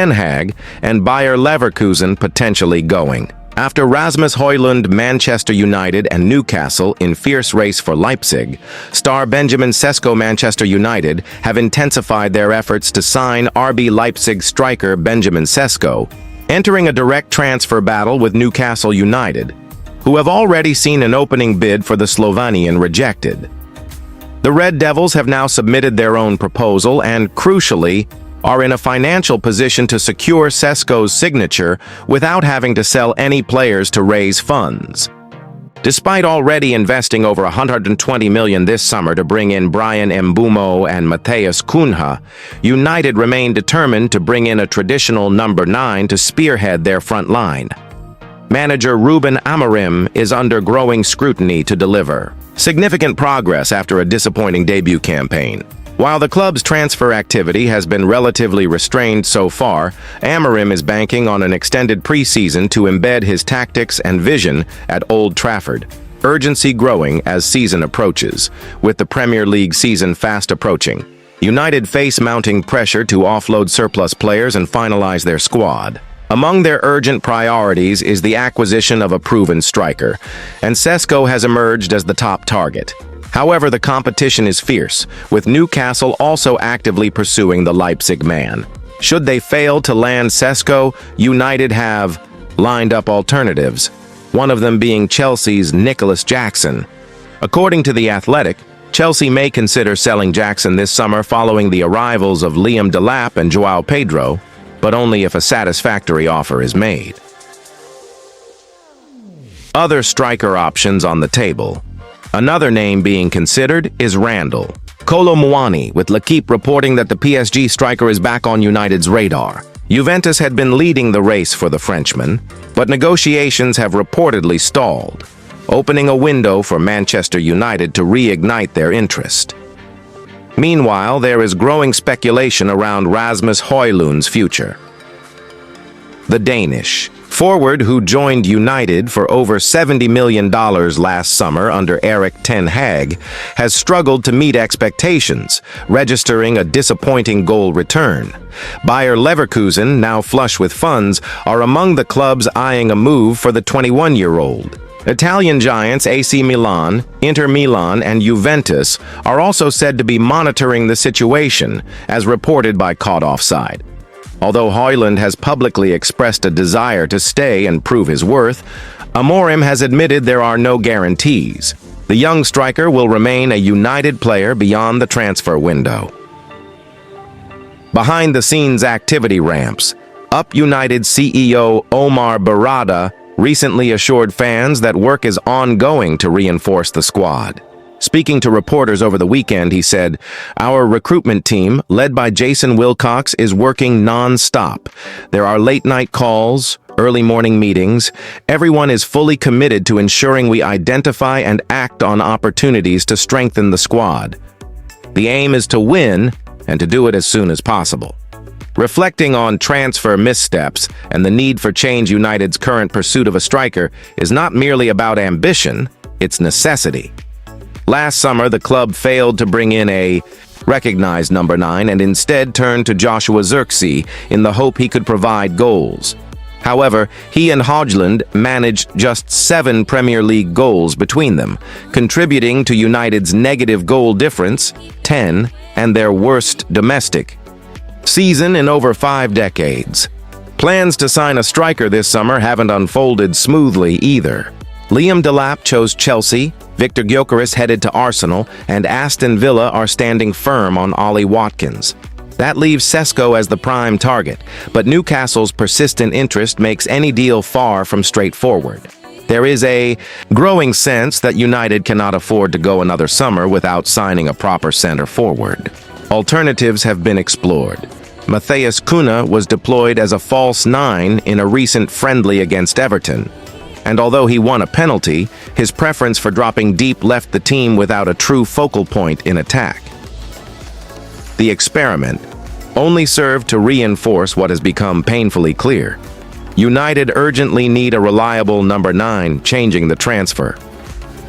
Den Haag, and Bayer Leverkusen potentially going. After Rasmus Højlund, Manchester United, and Newcastle in fierce race for Leipzig, star Benjamin Sesko Manchester United have intensified their efforts to sign RB Leipzig striker Benjamin Sesko, entering a direct transfer battle with Newcastle United, who have already seen an opening bid for the Slovenian rejected. The Red Devils have now submitted their own proposal and, crucially, are in a financial position to secure Sesko's signature without having to sell any players to raise funds. Despite already investing over $120 million this summer to bring in Brian Mbeumo and Matheus Cunha, United remain determined to bring in a traditional number 9 to spearhead their front line. Manager Ruben Amarim is under growing scrutiny to deliver significant progress after a disappointing debut campaign. While the club's transfer activity has been relatively restrained so far, Amarim is banking on an extended preseason to embed his tactics and vision at Old Trafford, urgency growing as season approaches. With the Premier League season fast approaching, United face mounting pressure to offload surplus players and finalize their squad. Among their urgent priorities is the acquisition of a proven striker, and Sesko has emerged as the top target. However, the competition is fierce, with Newcastle also actively pursuing the Leipzig man. Should they fail to land Sesko, United have lined up alternatives, one of them being Chelsea's Nicholas Jackson. According to The Athletic, Chelsea may consider selling Jackson this summer following the arrivals of Liam Delap and João Pedro, but only if a satisfactory offer is made. Other striker options on the table. Another name being considered is Randall Koani, with L'Équipe reporting that the PSG striker is back on United's radar. Juventus had been leading the race for the Frenchman, but negotiations have reportedly stalled, opening a window for Manchester United to reignite their interest. Meanwhile, there is growing speculation around Rasmus Højlund's future. The Danish forward, who joined United for over $70 million last summer under Erik Ten Hag, has struggled to meet expectations, registering a disappointing goal return. Bayer Leverkusen, now flush with funds, are among the clubs eyeing a move for the 21-year-old. Italian giants AC Milan, Inter Milan, and Juventus are also said to be monitoring the situation, as reported by Caught Offside. Although Højlund has publicly expressed a desire to stay and prove his worth, Amarim has admitted there are no guarantees. The young striker will remain a United player beyond the transfer window. Behind-the-scenes activity ramps. Up United CEO Omar Barada recently assured fans that work is ongoing to reinforce the squad. Speaking to reporters over the weekend, he said, "Our recruitment team, led by Jason Wilcox, is working non-stop. There are late-night calls, early morning meetings. Everyone is fully committed to ensuring we identify and act on opportunities to strengthen the squad. The aim is to win and to do it as soon as possible." Reflecting on transfer missteps and the need for change, United's current pursuit of a striker is not merely about ambition, it's necessity. Last summer, the club failed to bring in a recognized number 9 and instead turned to Joshua Zirkzee in the hope he could provide goals. However, he and Højlund managed just 7 Premier League goals between them, contributing to United's negative goal difference, 10, and their worst domestic season in over 5 decades. Plans to sign a striker this summer haven't unfolded smoothly either. Liam Delap chose Chelsea, Victor Gyökeres headed to Arsenal, and Aston Villa are standing firm on Ollie Watkins. That leaves Sesko as the prime target, but Newcastle's persistent interest makes any deal far from straightforward. There is a growing sense that United cannot afford to go another summer without signing a proper center forward. Alternatives have been explored. Matheus Cunha was deployed as a false 9 in a recent friendly against Everton, and although he won a penalty, his preference for dropping deep left the team without a true focal point in attack. The experiment only served to reinforce what has become painfully clear. United urgently need a reliable number 9 changing the transfer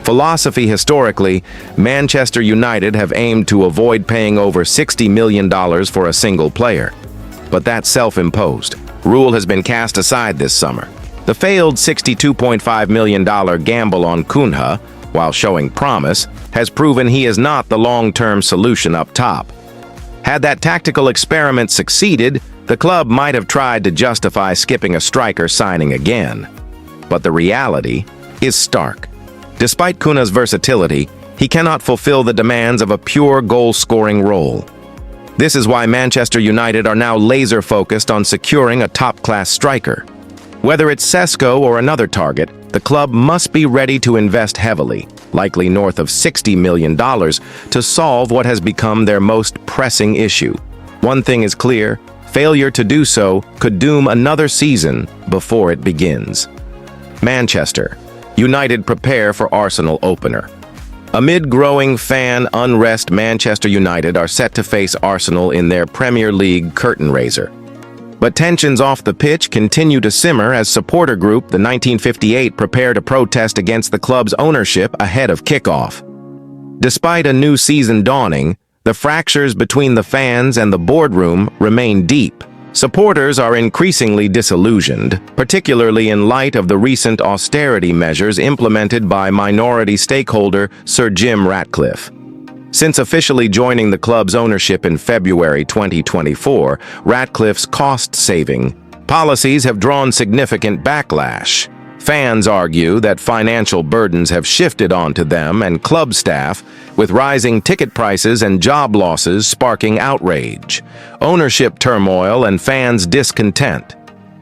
philosophy. Historically, Manchester United have aimed to avoid paying over $60 million for a single player. but that's self-imposed. Rule has been cast aside this summer. The failed $62.5 million gamble on Kunas, while showing promise, has proven he is not the long-term solution up top. Had that tactical experiment succeeded, the club might have tried to justify skipping a striker signing again. But the reality is stark. Despite Kunas' versatility, he cannot fulfill the demands of a pure goal-scoring role. This is why Manchester United are now laser-focused on securing a top-class striker. Whether it's Sesko or another target, the club must be ready to invest heavily, likely north of $60 million, to solve what has become their most pressing issue. One thing is clear: failure to do so could doom another season before it begins. Manchester United prepare for Arsenal opener. Amid growing fan unrest, Manchester United are set to face Arsenal in their Premier League curtain raiser. But tensions off the pitch continue to simmer as supporter group the 1958 prepare to protest against the club's ownership ahead of kickoff. Despite a new season dawning, the fractures between the fans and the boardroom remain deep. Supporters are increasingly disillusioned, particularly in light of the recent austerity measures implemented by minority stakeholder Sir Jim Ratcliffe. Since officially joining the club's ownership in February 2024, Ratcliffe's cost-saving policies have drawn significant backlash. Fans argue that financial burdens have shifted onto them and club staff, with rising ticket prices and job losses sparking outrage, ownership turmoil, and fans' discontent.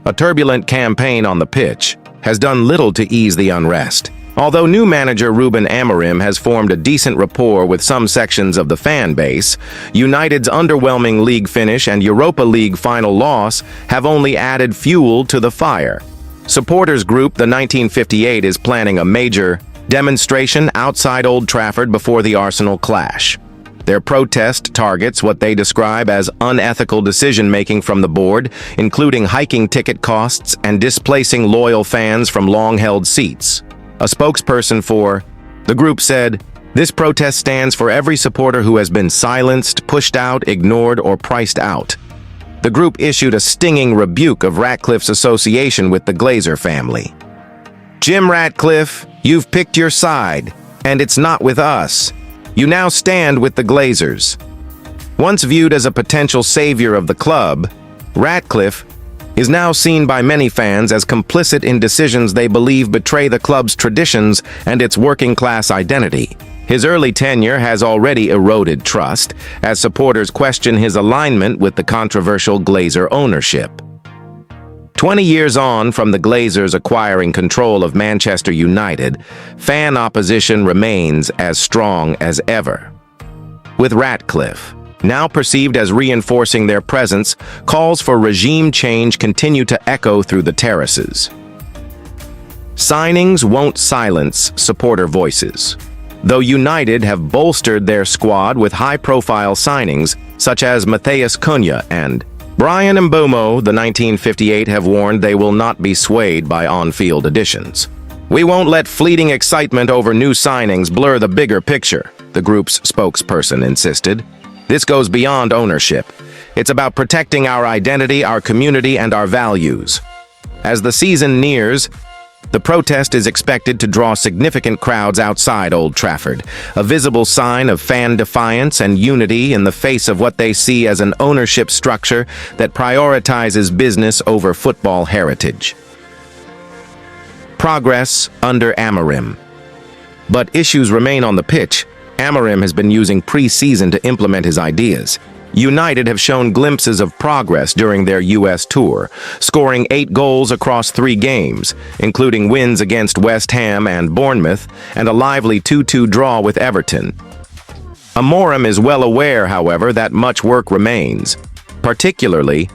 A turbulent campaign on the pitch has done little to ease the unrest. Although new manager Amarim has formed a decent rapport with some sections of the fan base, United's underwhelming league finish and Europa League final loss have only added fuel to the fire. Supporters group the 1958 is planning a major demonstration outside Old Trafford before the Arsenal clash. Their protest targets what they describe as unethical decision-making from the board, including hiking ticket costs and displacing loyal fans from long-held seats. A spokesperson for the group said, "This protest stands for every supporter who has been silenced, pushed out, ignored, or priced out." The group issued a stinging rebuke of Ratcliffe's association with the Glazer family. "Jim Ratcliffe, you've picked your side, and it's not with us. You now stand with the Glazers." Once viewed as a potential savior of the club, Ratcliffe is now seen by many fans as complicit in decisions they believe betray the club's traditions and its working-class identity. His early tenure has already eroded trust, as supporters question his alignment with the controversial Glazer ownership. 20 years on from the Glazers acquiring control of Manchester United, fan opposition remains as strong as ever. With Ratcliffe now perceived as reinforcing their presence, calls for regime change continue to echo through the terraces. Signings won't silence supporter voices. Though United have bolstered their squad with high-profile signings, such as Matheus Cunha and Brian Mbeumo, the 1958 have warned they will not be swayed by on-field additions. "We won't let fleeting excitement over new signings blur the bigger picture," the group's spokesperson insisted. "This goes beyond ownership. It's about protecting our identity, our community, and our values." As the season nears, the protest is expected to draw significant crowds outside Old Trafford, a visible sign of fan defiance and unity in the face of what they see as an ownership structure that prioritizes business over football heritage. Progress under Amarim. But issues remain on the pitch. Amarim has been using pre-season to implement his ideas. United have shown glimpses of progress during their U.S. tour, scoring 8 goals across 3 games, including wins against West Ham and Bournemouth, and a lively 2-2 draw with Everton. Amarim is well aware, however, that much work remains, particularly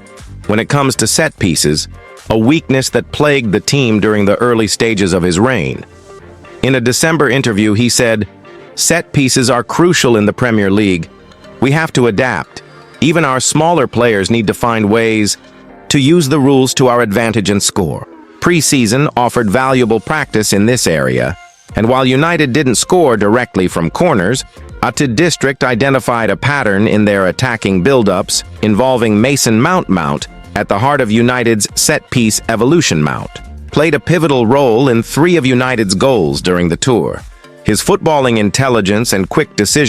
when it comes to set pieces, a weakness that plagued the team during the early stages of his reign. In a December interview, he said, "Set pieces are crucial in the Premier League. We have to adapt. Even our smaller players need to find ways to use the rules to our advantage and score." Pre-season offered valuable practice in this area, and while United didn't score directly from corners, District identified a pattern in their attacking build-ups involving Mason Mount at the heart of United's set-piece evolution mount, played a pivotal role in 3 of United's goals during the tour. His footballing intelligence and quick decision